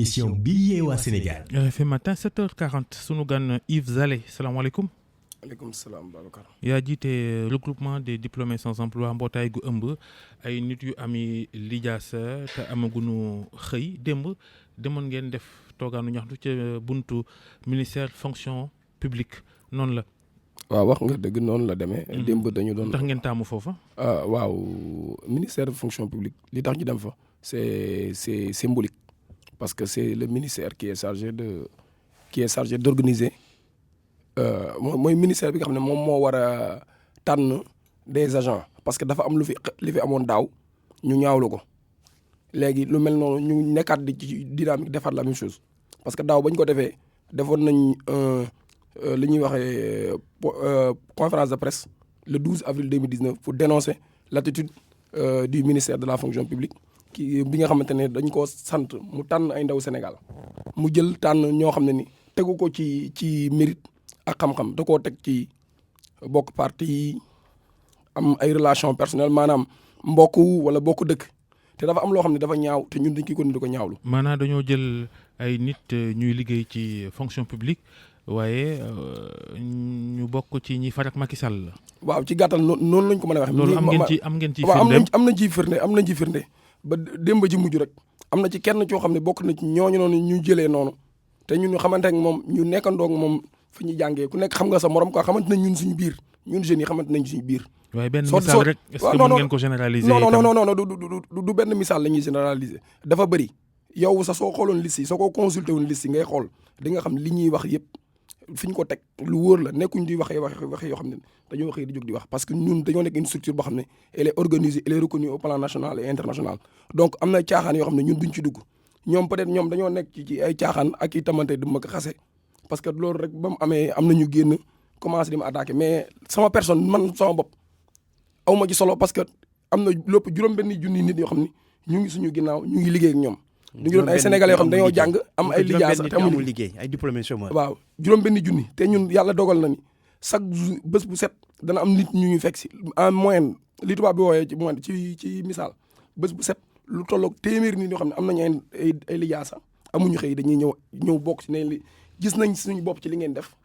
émission bi yee waa Sénégal. RFM matin 7h40 sunu gan Yves Zale salaamaaleykum. maaleykum salaam Babacar. yaa jiite regroupement des diplômés sans emploi mbootaay gu ëmb ay nit yu ami lijaasa te amaguñu xëy demoon ngeen def toogaanu ñaxtu ca buntu ministère fonction publique noonu la. waaw wax nga dëgg noonu la demee. démb dañu doon tax ngeen taamu foofa. waaw ministère de fonction publique li tax ñu dem fa c'est symbolique parce que c'est le ministère qui est chargé d'organiser mooy ministère bi nga xam ne moom moo war a tànn des agents parce que dafa am li fi amoon daaw ñu ñaawlu ko léegi lu mel noonu ñu nekkaat di ci dynamique defaat la même chose parce que daaw bañ ko defee defoon nañ li ñuy waxee conférence de presse le 12 avril 2019 pour dénoncer l'attitude du ministère de la fonction publique bi nga xamante ne dañ ko sant mu tànn ay ndaw Sénégal mu jël tànn ñoo xam ne ni tegu ko ci mérite ak xam-xam da koo teg ci bokk parti am ay relation personnelle maanaam mbokk wala bokk dëkk te dafa am loo xam ne dafa ñaaw te ñun dañ koy continuer di ko ñaawlu. maanaam dañoo jël ay nit ñuy liggéey ci fonction publique waaye ñu bokk ci ñi farak Macky Sall la. waaw ci gàttal noonu lañ ko mën a waxee. loolu am ngeen ci firnde. am nañ ci firnde ba démb ji mujj rek am na ci kenn coo xam ne bokk na ci ñooñu noonu ñu jëlee noonu te ñun ñu xamante ak moom ñu nekkandoo ak moom fi ñu jàngee ku nekk xam nga sa morom quoi xamante nañ ñun suñu biir ñun jeunes yi xamante nañ suñu biir. waaye benn misaal rek est-ce que mën ngeen ko généraliser. non du benn misaal la ñuy généraliser dafa bëri yow sax soo xooloon liste yi soo ko consulté woon liste yi ngay xool di nga xam li ñuy wax yëpp fi ñu ko teg lu wóor la nekkuñ di waxee yoo xam ne dañoo xëy di jóg di wax parce que ñun dañoo nekk une structure boo xam ne elle est organisée elle est reconnue au plan national et international donc am na caaxaan yoo xam ne ñun duñ ci dugg ñoom peut-être ñoom dañoo nekk ci ay caaxaan ak i tamante di ma ko xase parce que loolu rek ba mu amee am na ñu génn commencé di ma attaquer mais sama personne man sama bopp aw ma ci solo parce que am na lépp juróom-benni junni nit yoo xam ne ñu ngi suñu ginnaaw ñu ngi liggéey ak ñoom. ñu ngi doon ay sénégalais yoo xam ne dañoo jàng am ay lijaasa te amul liggéey ay diplômés chômeurs. waaw juróom-benni junni te ñun yàlla dogal na ni chaque jour bés bu set dana am nit ñu fekk si en moyenne li tubaab bi wooyee ci moyenne ci misaal bés bu set lu tolloog téeméeri nit yoo xam ne am nañu ay lijaasa amuñu xëy dañuy ñëw bokk ci ne li gis nañ suñu bopp ci li ngeen def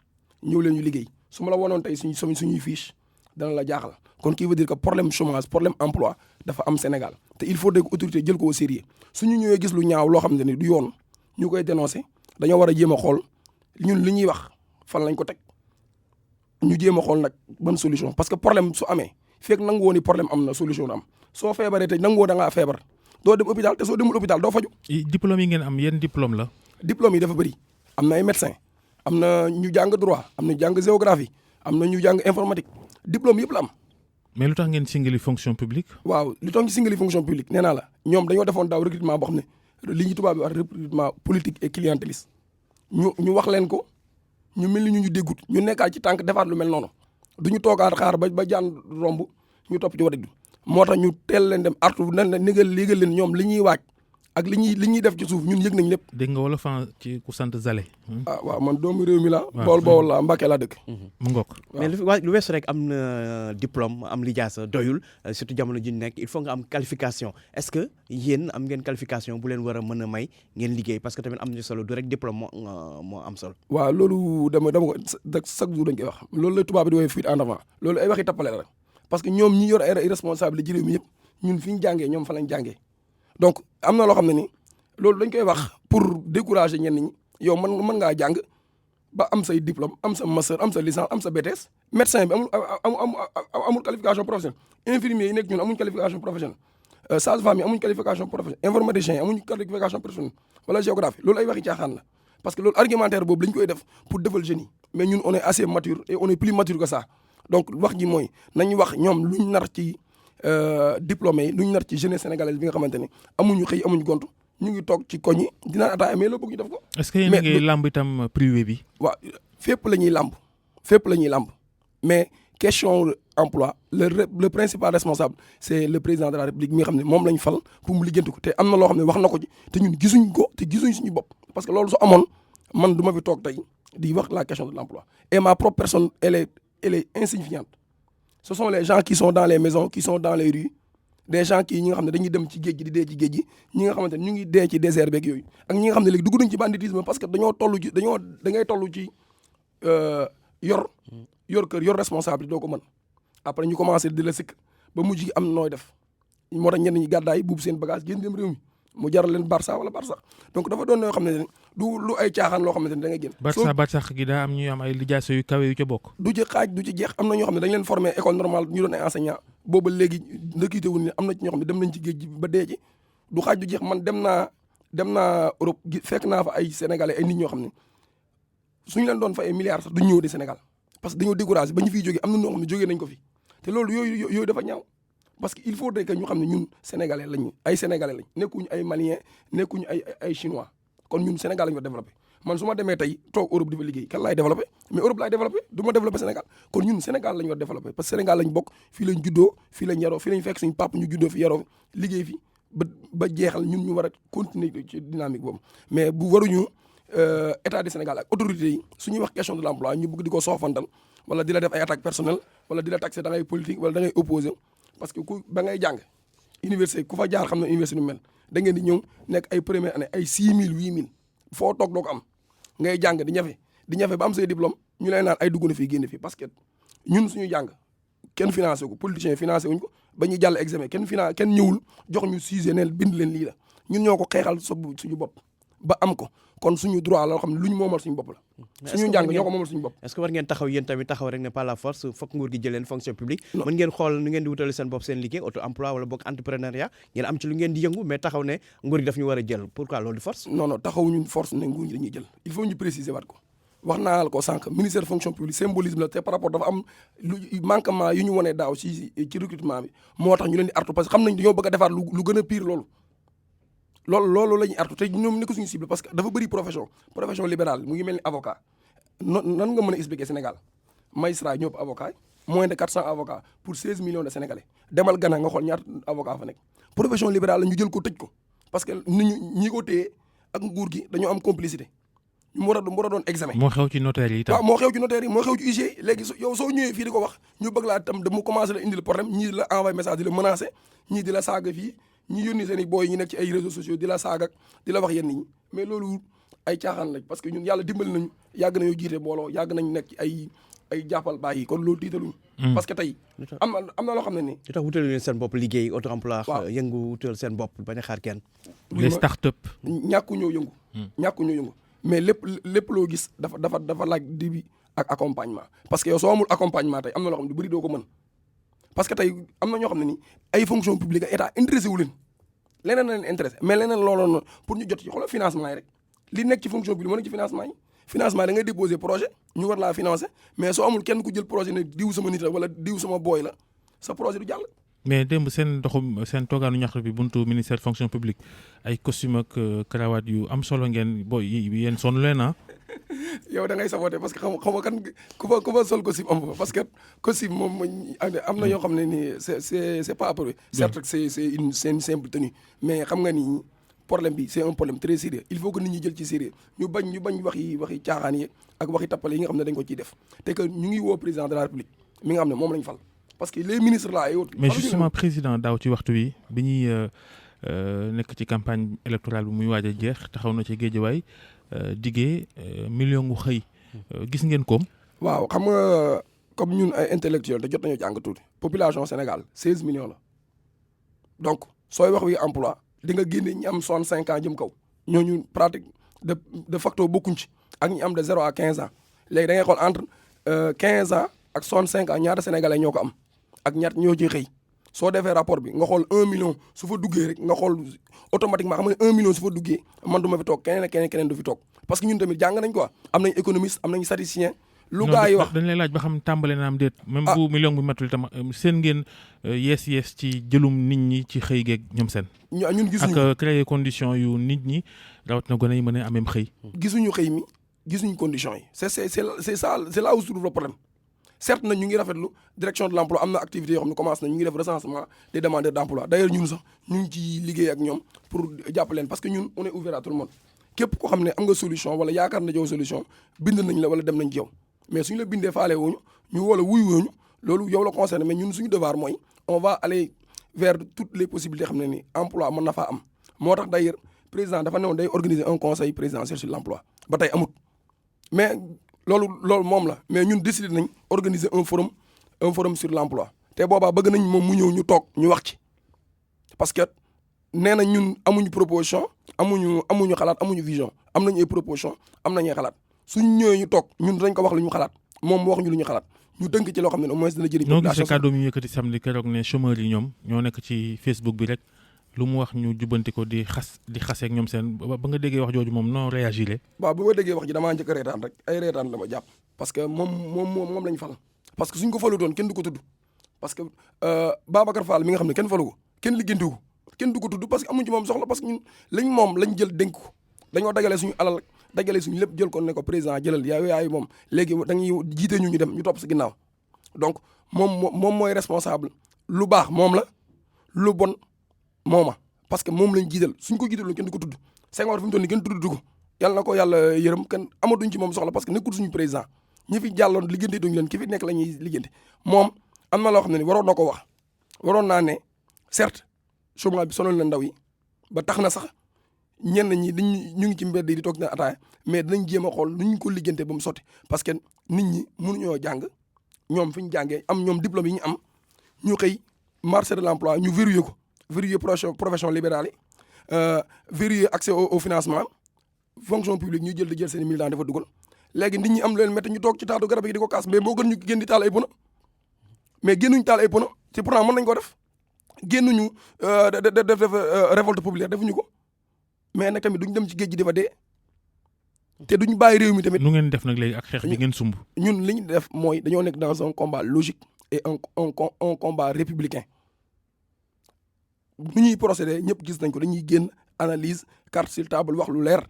ñëw leen ñu liggéey su ma la wonoon tey suñuy fiche dana la jaaxal kon qui veut dire que problème chômage problème emploi dafa am Sénégal te il faut que autorité jël ko au sérieux suñu ñëwee gis lu ñaaw loo xam ne du yoon ñu koy dénoncer dañoo war a jéem a xool ñun li ñuy wax fan lañ ko teg ñu jéem a xool nag ban solution parce que problème su amee fekk nangu woon ni problème am na solution am soo feebaree te nangu woo da ngaa feebar doo dem hôpital te soo demul hôpital doo faju. diplôme yi ngeen am yéen diplôme la. diplôme yi dafa bëri am na ay médecin am na ñu jàng droit am na ñu jàng géographie am na ñu jàng informatique diplôme yëpp la am. mais lu tax ngeen singali fonction publique. waaw lu tax ñu singali fonction publique nee naa la ñoom dañoo defoon daaw recrutement boo xam ne li ñu tubaab bi wax recrutement politique et clientéliste ñu wax leen ko ñu mel ni ñu déggut ñu nekkaat ci tànk defaat lu mel noonu du ñu toogaat xaar ba jaan romb ñu topp ci war a dugg moo tax ñu teel leen dem artu nan la légal leen ñoom li ñuy waaj ak li ñuy def ci suuf ñun yëg nañ lépp. dégg nga wala fan ci ku sant Zale. waaw man doomu réew mi la. waaw bool la Mbàkke laa dëkk. mu ngoog. mais lu weesu rek am na diplôme am lijaasa doyul surtout jamono ji ñu nekk il faut nga am qualification est-ce que yéen am ngeen qualification bu leen war a mën a may ngeen liggéey parce que tamit am na solo du rek diplôme moo am solo. waaw loolu dama ko chaque jour dañ koy wax loolu la tubaab bi di woowee fuite en avant loolu ay waxi tappale la rek parce que ñoom ñi yor ay responsable ci réew mi yëpp ñun fi ñu jàngee ñoom fa lañ jàngee donc am na loo xam ne ni loolu dañ koy wax pour décourager ñenn ñi yow mën ngaa jàng ba am say diplôme am sa master am sa licence am sa BTS médecin bi amul qualification professionnelle infirmier yi nekk ñun amuñ qualification professionnelle sage-femme yi amuñ qualification professionnelle informaticien yi amuñ qualification professionnelle wala géographie loolu ay waxi caaxaan la parce que loolu argumentaire boobu lañ koy def pour defal jeunes yi mais ñun on est assez mature et on est plus mature que ça donc wax ji mooy nañ wax ñoom luñ nar ci diplômé yi lu ñu nar ci jeunesse sénégalaise bi nga xamante ne amuñu xëy amuñu gont ñu ngi toog ci koñ yi dinaa ataaya mais loo bëgg ñu def ko. est-ce que yéen a ngi làmb itam privé bi. waaw fépp la ñuy làmb mais question emploi le principal responsable c'est le président de la république mi nga xam ne moom lañ fal pour mu lijjanti ko te am na loo xam ne wax na ko ci te ñun gisuñ ko te gisuñ suñu bopp parce que loolu su amoon man du ma fi toog tey di wax la question de l'emploi et ma propre personne elle est insignifiante. Ce sont les gens qui sont dans les maisons, qui sont dans les rues, des gens kii ñi nga xam ne dañuy dem ci géej gi di dee ci géej gi ñi nga xamante ne ñu ngi dee ci désert beeg yooyu ak ñi nga xam ne léegi dugg nañ ci banditisme parce que dañoo toll ci da ngay toll ci yor kër yor responsabilité doo ko mën après ñu commencé di la sikk ba mujj gi am nooy def moo tax ñenn ñi gàddaay buubu seen bagage génn dem réew mi mu jaral leen Barça wala Barça donc dafa doon yoo xam ne du lu ay caaxaan loo xamante ne da ngay génn Barça gi daa am ñuy am ay lijaasa yu kawe yu ca bokk du ci xaaj du ci jeex am na ñoo xam ne dañ leen formé école normale ñu doon ay enseignant booba léegi ndëkkiite wuñ ne am na ci ñoo xam ne dem nañ ci géej gi ba dee ci du xaaj du jeex man dem naa Europe fekk naa fa ay sénégalais ay nit ñoo xam ne suñu leen doon fa ay milliards sax duñ ñëw di Sénégal parce que dañoo découragé ba ñu fiy jógee am na ñoo xam ne jógee nañ ko fi te loolu yooyu dafa ñaaw parce que il faudrait que ñu xam ne ñun sénégalais lañ nekkuñu ay maliens nekkuñu ay chinois kon ñun Sénégal lañ war développé man su ma demee tey toog Europe di fa liggéey kan laay développé mais Europe laay développé du ma développé Sénégal kon ñun Sénégal lañ war développé parce que Sénégal lañ bokk fii lañ juddoo fii lañ yaroo fii lañ fekk suñu papa ñu juddoo fi yaroo liggéey fi ba jeexal ñun ñu war a continuer ci dynamique boobu mais bu waruñu état du Sénégal ak autorités yi suñuy wax question de l'emploi ñu bëgg di ko soofantal wala di la def ay attaque personnelle wala di la taxé da ngay politique wala da ngay opposé parce que ku ba ngay jàng université ku fa jaar xam ne université nu mel da ngeen di ñëw nekk ay première année ay 6000 8000 foo toog doo ko am ngay jàng di ñafe ba am say diplôme ñu lay naan ay dugg na fii génn fii parce que ñun suñu jàng kenn financé ko politiciens yi financé wuñ ko ba ñuy jàll examen kenn ñëwul jox ñu sujet neel bind leen lii la ñun ñoo ko xeexal suñu bopp ba am ko kon suñu droit la loo xam ne lu ñu moomal suñu bopp la suñu njàng ñoo ko moomal suñu bopp est-ce que war ngeen taxaw yéen tamit taxaw rek ne par la force fokk nguur gi jëleen fonction publique mën ngeen xool nu ngeen di wutale seen bopp seen liggéey auto emploi wala bokk entrepreneuriat ngeen am ci lu ngeen di yëngu mais taxaw ne nguur gi daf ñu war a jël pourquoi loolu di force non taxawuñu force ne nguur gi dañuy jël il faut ñu préciser waat ko wax naa la ko sànq ministère fonction publique symbolisme la te par rapport dafa am lu manquement yu ñu wonee daaw ci recrutement bi moo tax ñu leen di artu parce que xam nañ dañoo bëgg a defaat lu gën a pire loolu la ñuy artu te ñoom nekk suñu cible parce que dafa bëri profession libérale mu ngi mel ni avocat nan nga mën a expliquer Sénégal magistrat ñëpp avocat moins de 400 avocats pour 16 millions de Sénégalais demal Ghana nga xool ñaata avocat fa nekk profession libérale la ñu jël ko tëj ko parce que ñi ko téye ak nguur gi dañoo am complicité mu war a doon examen. moo xew ci notaire yi itam. waaw moo xew ci notaire yi moo xew ci huissier léegi yow soo ñëwee fii di ko wax ñu bëgg laa tam mu commencé la indil problème ñii di la envoyé message di la menacé ñii di la saaga fii ñi yónni seen i booy ñu nekk ci ay réseaux sociaux di la saaga di la wax yenn ñi mais loolu ay caaxaan lañ parce que ñun yàlla dimbali nañu yàgg nañu jiite booloo yàgg nañ nekk ci ay jàppal bàyyi kon loolu tiitaluñu parce que tey am na loo xam ne ni lu tax wutalu leen seen bopp liggéey auto emploi yëngu wutal seen bopp bañ a xaar kenn les start-up ñàkku ñoo yëngu mais lépp loo gis dafa laaj début ak accompagnement parce que yow soo amul accompagnement tey am na loo xam ne du bëri doo ko mën parce que tey am na ñoo xam ne ni ay fonction publique ak état intéressé wu leen leneen na leen intéressé mais leneen looloo noonu pour ñu jot ci xoolal financement yi rek li nekk ci fonction publique moo nekk ci financement da ngay déposer projet ñu war laa financer mais soo amul kenn ku jël projet ne diw sama nit la wala diw sama booy la sa projet du jàll. mais démb seen toogaanu ñaxtu bi buntu ministère fonction publique ay costume ak cravate yu am solo ngeen yéen sonn leen ah. yow da ngay saboté parce que xam nga kan ku fa sol costume am fa parce que costume moom am na yoo xam ne nii c'est pas approprié. certes c'est une simple tenue mais xam nga ni problème bi c'est un problème très sérieux il faut que nit ñi jël ci sérieux ñu bañ waxi caaxaan yi ak waxi tappale yi nga xam ne dañ ko ciy def te que ñu ngi woo président de la république mi nga xam ne moom lañ fal parce que les ministres là ay autres. mais justement président daaw ci waxtu bi ñuy nekk ci campagne électorale bi muy waaj a jeex taxaw na ci Guédiawaye diggee million ngu xëy gis ngeen koom. waaw xam nga comme ñun ay intellectuels te jot nañoo jàng tuuti population Sénégal 16 millions la donc sooy wax wi emploi di nga génne ñi am 65 ans jëm kaw ñooñu pratique de facto bokkuñ ci ak ñi am de 0 à 15 ans léegi da ngay xool entre 15 ans ak 65 ans ñaata sénégalais ñoo ko am ak ñaata ñoo ciy xëy soo defee rapport bi nga xool 1 million su fa duggee rek nga xool automatiquement xam nga ne 1 million su fa duggee man du ma fi toog keneen du fi toog parce que ñun tamit jàng nañ quoi am nañ économiste am nañ statisticien. lu gaa yi wax dañ lay laaj ba xam tàmbale na am déet. même bu million bi matul itam seen ngeen yees ci jëlum nit ñi ci xëy geeg ñoom seen. ñun gisuñu ak créer condition yu nit ñi rawat na gone yi mën a amee xëy. gisuñu xëy mi gisuñu condition yi c'est ça c'est là où se trouve le problème certes na ñu ngi rafetlu direction de l'emploi am na activité yoo xam ne commencé na ñu ngi def recensement des demandeurs d'emploi d'ailleurs ñun sax ñu ngi ci liggéey ak ñoom pour jàpp leen parce que ñun on est ouvert à tout le monde képp koo xam ne am nga solution wala yaakaar na jow solution bind nañ la wala dem nañ ci yow mais suñu la bindee faale wuñu ñu wala wuyu wuñu loolu yow la concerné mais ñun suñu devoir mooy on va aller vers toutes les possibilités xam ne ni emploi mën na faa am moo tax d'ailleurs président dafa newoon day organiser un conseil présidentiel sur l'emploi ba tey amut mais loolu moom la mais ñun décidé nañ organiser un forum sur l'emploi te boobaa bëgg nañ moom mu ñëw ñu toog ñu wax ci parce que nee na ñun amuñu proposition amuñu xalaat amuñu vision am nañu ay proposition am nañu ay xalaat suñ ñëwee ñu toog ñun dañ ko wax lu ñu xalaat moom mu wax ñu lu ñu xalaat ñu dënk ci loo xam ne au moins dina jëriñ population. noo gisee kàddu mi yëkkati samedi keroog ne chômeurs yi ñoom ñoo nekk ci Facebook bi rek lu mu wax ñu jubbanti ko di xaseeg ñoom seen ba nga déggee wax jooju moom noo réagiré. waaw bu ma déggee wax ji damaa njëkk a reetaan rek ay reetaan la ma jàpp parce que moom lañ fal parce que suñ ko falu doon kenn du ko tudd parce que Babacar Fall mi nga xam ne kenn falu ko kenn liggéeyantu ko kenn du ko tudd parce que amuñ ci moom soxla parce que ñun lañ jël dénk ko dañoo dagale suñu alal dagale suñu lépp jël ko ne ko président jëlal yaay moom léegi dañuy jiite ñu dem ñu topp si ginnaaw donc moom mooy responsable lu baax moom la lu bon mooma parce que moom lañ jiital suñ ko jiital kenn du ko tudd Senghor fi mu toll nii kenn tudd ko yàlla na ko yàlla yërëm kenn amatuñ ci moom soxla parce que nekkul suñu président ñi fi jàlloon liggéeyante duñu leen ki fi nekk la ñuy liggéeyante moom am na loo xam ne ni waroon na ko wax waroon naa ne certes chômage bi sonal na ndaw yi ba tax na sax ñenn ñi ñu ngi ci mbedd yi di toog na ataaya mais dinañ jéem a xool nu ñu ko liggéeyante ba mu sotti parce que nit ñi mënuñoo jàng ñoom fi ñu jàngee am ñoom diplôme yi ñu am ñu xëy marché de l'emploi ñu verrouiller ko verrouiller profession libérale yi verrouiller accès au financement fonction publique ñu jël di jël seen militant dafa dugal léegi nit ñi am leen métti ñu toog ci taatu garab yi di ko kaas mais moo gën ñu génn di taal ay pono mais génnuñu taal ay pono ci pourtant mën nañ ko def génnuñu def révolte populaire defuñu ko mais nag tamit duñ dem ci géej gi dafa dee te duñ bàyyi réew mi tamit. nu ngeen def nag léegi ak xeex bi ngeen sumb. ñun li ñu def mooy dañoo nekk dans un combat logique et un combat républicain nu ñuy procéder ñëpp gis nañ ko dañuy génn analyse carte sur table wax lu leer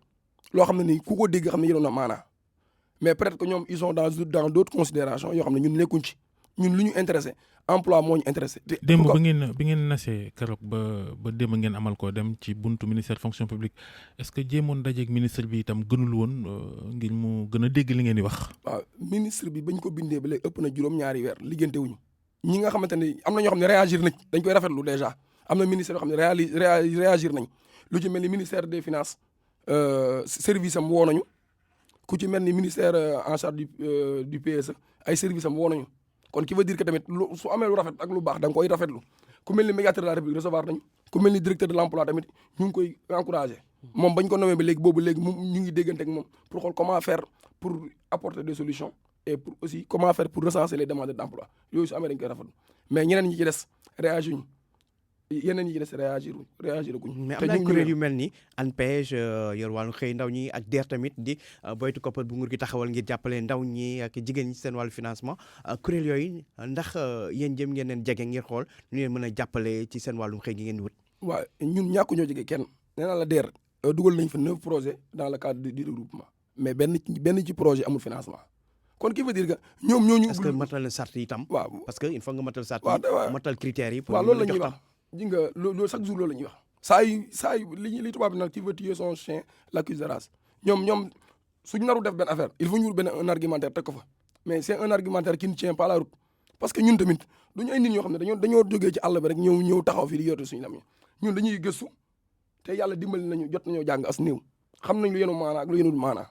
loo xam ne ni ku ko dégg xam ne yéen a maanaa mais peut-être que ñoom ils sont dans d'autres considérations yoo xam ne ñun nekkuñ ci ñun lu ñu intéressé emploi moo ñu intéressé. démb bi ngeen nasee keroog ba démb ngeen amal ko dem ci buntu ministère fonction publique est-ce que jéemoon dajeeg ministre bi itam gënul woon ngir mu gën a dégg li ngeen di wax. waaw ministre bi bañ ko bindee ba léegi ëpp na juróom-ñaari weer liggéeyante wuñu ñi nga xamante ne am na ñoo xam ne réagir nañ dañ koy rafetlu déjà am na ministère yoo xam ne réagir nañ lu ci mel ni ministère des finances service am woo nañu ku ci mel ni ministère en charge du PSE ay service am woo nañu. kon qui veut dire que tamit su amee lu rafet ak lu baax da nga koy rafetlu ku mel ni médiateur de la République recevoir nañu ku mel ni directeur de l'emploi tamit ñu ngi koy encourager moom bañ ko nommé ba léegi boobu léegi ñu ngi déggante ak moom pour xool comment faire pour apporter des solutions et pour aussi comment faire pour recenser les demandes d'emploi yooyu su amee dañ koy rafetlu mais ñeneen ñi ci des réagir ñu yeneen yi des réagir guñ. mais am na kuréel yu mel ni ANPEJ yor wàllu xëy ndaw ñi ak DER tamit di boytu koppar bu nguur gi taxawal ngir jàppale ndaw ñi ak jigéen ñi seen wàllu financement kuréel yooyu ndax yéen jëm ngeen leen jege ngir xool ñu leen mën a jàppale ci seen wàllum xëy gi ngeen di wut. waaw ñun ñàkk ñoo jege kenn nee naa la DER dugal nañ fa 9 projets dans le cadre du regroupement mais benn ci projet amul financement kon qui veut dire que ñoom ñooñu. est-ce que matal sart yi tam. waaw parce que il faut nga matal sart yi. matal critères yi. pour waaw loolu la ñuy wax ji nga loolu chaque jour loolu la ñuy wax saa yu li tubaab bi nag qui veut tuer son chien l'accuse de race ñoom suñu naru def benn affaire il faut ñu wut benn un argumentaire teg ko fa mais c'est un argumentaire qui ne tient pas la route parce que ñun tamit duñu ay nit ñoo xam ne dañoo jógee ci àll bi rek ñëw taxaw fii di yoote suñu lam ñun dañuy gëstu te yàlla dimbali nañu jot nañoo jàng as néew xam nañ lu yenu maanaa ak lu yenul maanaa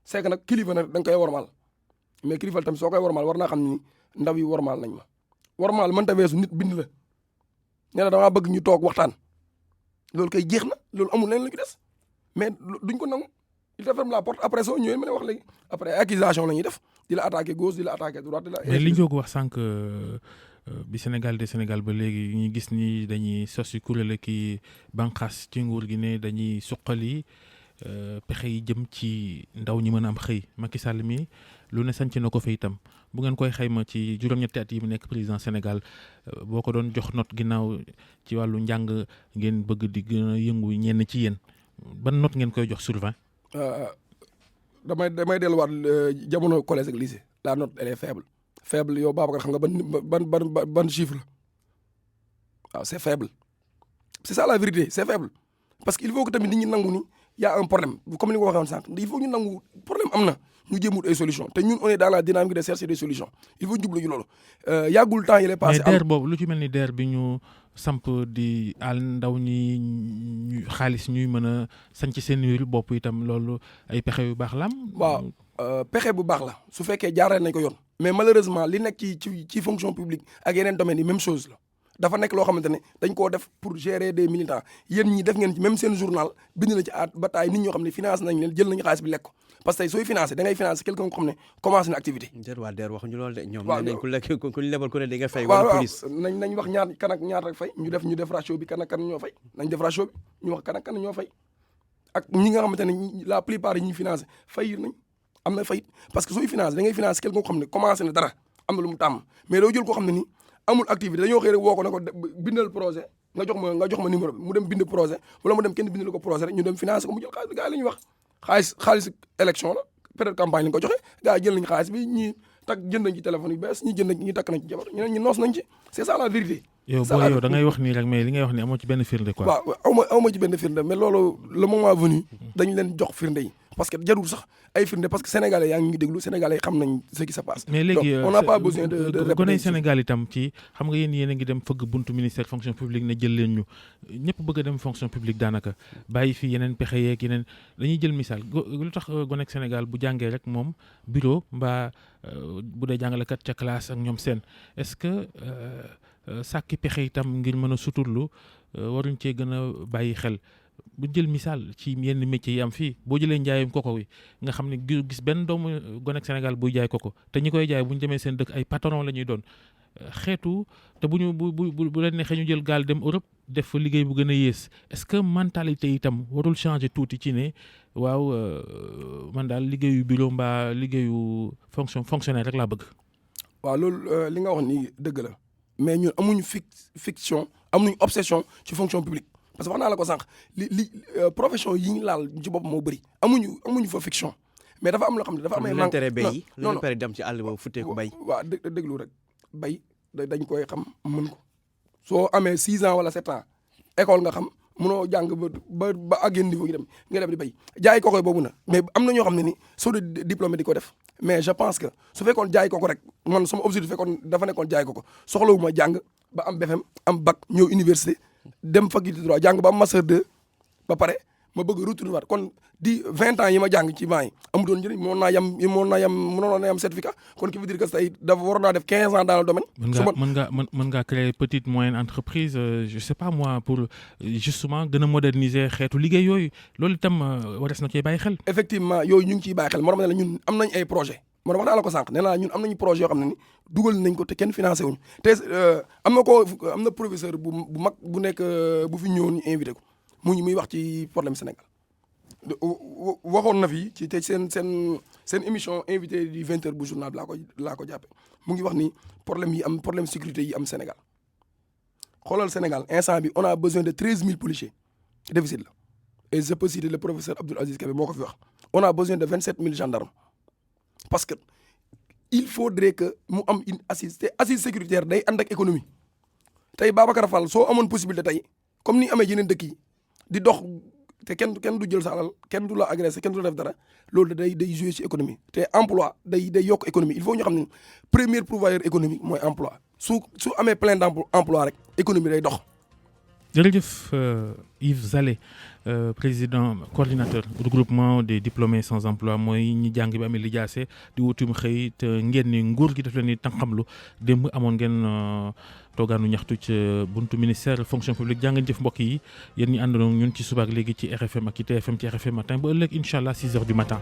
c'est que nag kilifa nag da nga koy wormaal mais kilifa tamit soo koy wormaal war naa xam ni ndaw yi wormaal nañ ma wormaal mënta weesu nit bind la nee na damaa bëgg ñu toog waxtaan loolu kay jeex na loolu amul leneen la ñu des mais duñ ko nangu il te ferme la porte après soo ñëwee mën a wax léegi après accusation la ñuy def di la attaquer gauche di la attaquer droite di la. mais li Ndiogou wax sànq bi Sénégal ba léegi ñu gis ni dañuy sos yu kuréel ki bànqaas ci nguur gi ne dañuy suqali pexe yi jëm ci ndaw ñi mën a am xëy Macky Sall mi lu ne sanc na ko fa itam bu ngeen koy xayma ci juróom-ñetti at yi mu nekk président Sénégal boo ko doon jox note ginnaaw ci wàllu njàng ngeen bëgg di gën a yëngu ñenn ci yéen ban note ngeen koy jox sur 20. damay delluwaat jamono collège ak lycée la note elle est faible yow Babacar xam nga ban chiffre la waaw c'est faible c'est ça la vérité c'est faible parce que il faut que tamit nit ñi nangu ni y a un problème comme ni nga ko waxoon sànq il faut ñu nangu problème am na ñu jéem wut ay solution te ñun on est dans la dynamique de chercher des solutions il faut jublu ci loolu yàggul temps yi lay passé. mais DER boobu lu ci mel ni DER bi ñu samp di àll ndaw ñi xaalis ñuy mën a sanc seen wéru bopp itam loolu ay pexe yu baax la am. waaw pexe bu baax la su fekkee jaaree nañ ko yoon. mais malheureusement li nekk ci fonction publique ak yeneen domaines yi même chose la dafa nekk loo xamante ne dañ koo def pour gérer des militants yéen ñi def ngeen ci même seen journal bind na ci bataay nit ñoo xam ne finance nañ leen jël nañu xaalis bi lekk ko parce que tey sooy financé da ngay financé quelqu'un ko xam ne commencé na activité. waa DER waxuñu loolu de ñoom. waaw nee nañ ku lebal ku ne di nga fay. wala police nañ wax ñaar kan ak ñaar rek fay ñu def ratio bi kan ak kan ñoo fay nañ def ratio bi ñu wax kan ak kan ñoo fay ak ñi nga xamante ne la plupart yi ñuy financé fay nañ am na fayit parce que sooy financé da ngay financé quelqu'un ko xam ne commencé na dara am na lu mu tàmm mais doo jël koo xam ne ni amul activité dañoo xëy rek woo ko ne ko bindal projet nga jox ma numéro bi mu dem bind projet wala mu dem kenn bindal ko projet rek ñu dem financé ko mu jël xaalis bi gars yi la ñuy wax xaalis élection la période campagne lañ ko joxe gars yi jël nañ xaalis bi ñi jënd nañ ci téléphone yu bees ñi takk nañ ci jabar ñi noos nañ ci c'est ça la vérité. yow da ngay wax nii rek mais li ngay wax nii amoo ci benn firnde quoi. waaw aw ma ci benn firnde mais loolu le moment venu dañ leen jox firnde yi parce que jarul sax ay firnde parce que sénégalais yaa ngi déglu sénégalais xam nañ ce qui se passe. mais léegi on n'a pas besoin de répéter. goney Sénégal itam ci xam nga yéen a ngi dem fëgg buntu ministère fonction publique ne jël leen ñu ñëpp bëgg a dem fonction publique daanaka bàyyi fi yeneen pexe yeeg yeneen dañuy jël misaal lu tax gonek Sénégal bu jàngee rek moom bureau mbaa bu dee jàngalekat ca classe ak ñoom seen est-ce que sàkki pexe itam ngir mën a suturlu waruñ cee gën a bàyyi xel. bu jël misaal ci yenn métiers yi am fii boo jëlee njaayum koko wi nga xam ne gis benn doomu gonek Sénégal buy jaay koko te ñi koy jaay bu ñu demee seen dëkk ay patron la ñuy doon xeetu te bu leen neexee ñu jël gaal dem Europe def fa liggéey bu gën a yées est-ce que mentalité itam warul changer tuuti ci ne waaw man daal liggéeyu bureau mbaa liggéeyu fonctionnaire rek laa bëgg. waaw loolu li nga wax ni dëgg la mais ñun amuñu fiction amuñu obsession ci fonction publique. parce que wax naa la ko sànq profession yi ñu laal ci bopp moo bëri amuñu fa fiction mais dafa am loo xam ne dafa am ay manque non non dem ci àll boobu futteeku bay. waaw déglu rek bay dañ koy xam mën ko soo amee 6 ans wala 7 ans école nga xam mënoo jàng ba àggeen niveau gi dem nga dem di bay jaay koko boobu na mais am na ñoo xam ne ni soo de diplômé di ko def mais je pense que su fekkoon jaay koko rek man sama objectif fekkoon dafa nekkoon jaay koko soxlawuma jàng ba am BFM am bac ñëw université dem faculté droit jàng ba am master 2 ba pare ma bëgg retourner waat kon di 20 ans yi ma jàng ci maa yi amutoon njëriñ mënoon naa yam certificat kon qui veut dire que tey dafa waroon naa def 15 ans dans le domaine. mën ngaa créer petite moyenne entreprise je sais pas moi pour justement gën a moderniser xeetu liggéey yooyu loolu itam warees na cee bàyyi xel. effectivement yooyu ñu ngi ciy bàyyi xel moo tax ne la ñun am nañ ay projet moo wax naa la ko sànq nee naa ñun am nañu projet yoo xam ne ni dugal nañ ko te kenn financé wuñu te am na professeur bu mag bu nekk bu fi ñëwoon ñu invité ko muy wax ci problème Sénégal waxoon na fi ci te seen émission invité du 20h bu journal bi laa ko jàppe mu ngi wax ni problème sécurité yi am Sénégal xoolal Sénégal instant bi on a besoin de 13 000 policiers déficit la et je peux citer le professeur Abdoul Aziz Kébé moo ko fi wax on a besoin de 27 000 gendarmes parce que il faudrait que mu am une assise sécuritaire day ànd ak économie tey Babacar Fall soo amoon possibilité tey comme ni amee yeneen dëkk yi di dox te kenn du jël sa alal kenn du la agressé kenn du la def dara loolu day jouer ci économie te emploi day yokk économie il faut ñu xam ne premier pourvoyeur économique mooy emploi su amee plein d'emploi rek économie day dox. jërëjëf Yves Zale président coordinateur regroupement des diplômés sans emploi mooy ñi jàng bi amee lijaase di wutum xëy te ngeen ni nguur gi daf leen ni tànqamlu démb amoon ngeen toogaanu ñaxtu ci buntu ministère fonction publique jàngeen jëf mbokk yi yéen ñi àndoon ñun ci subaak léegi ci RFM ak ci TFM ci RFM matin ba ëllëg incha allah 6 heures du matin.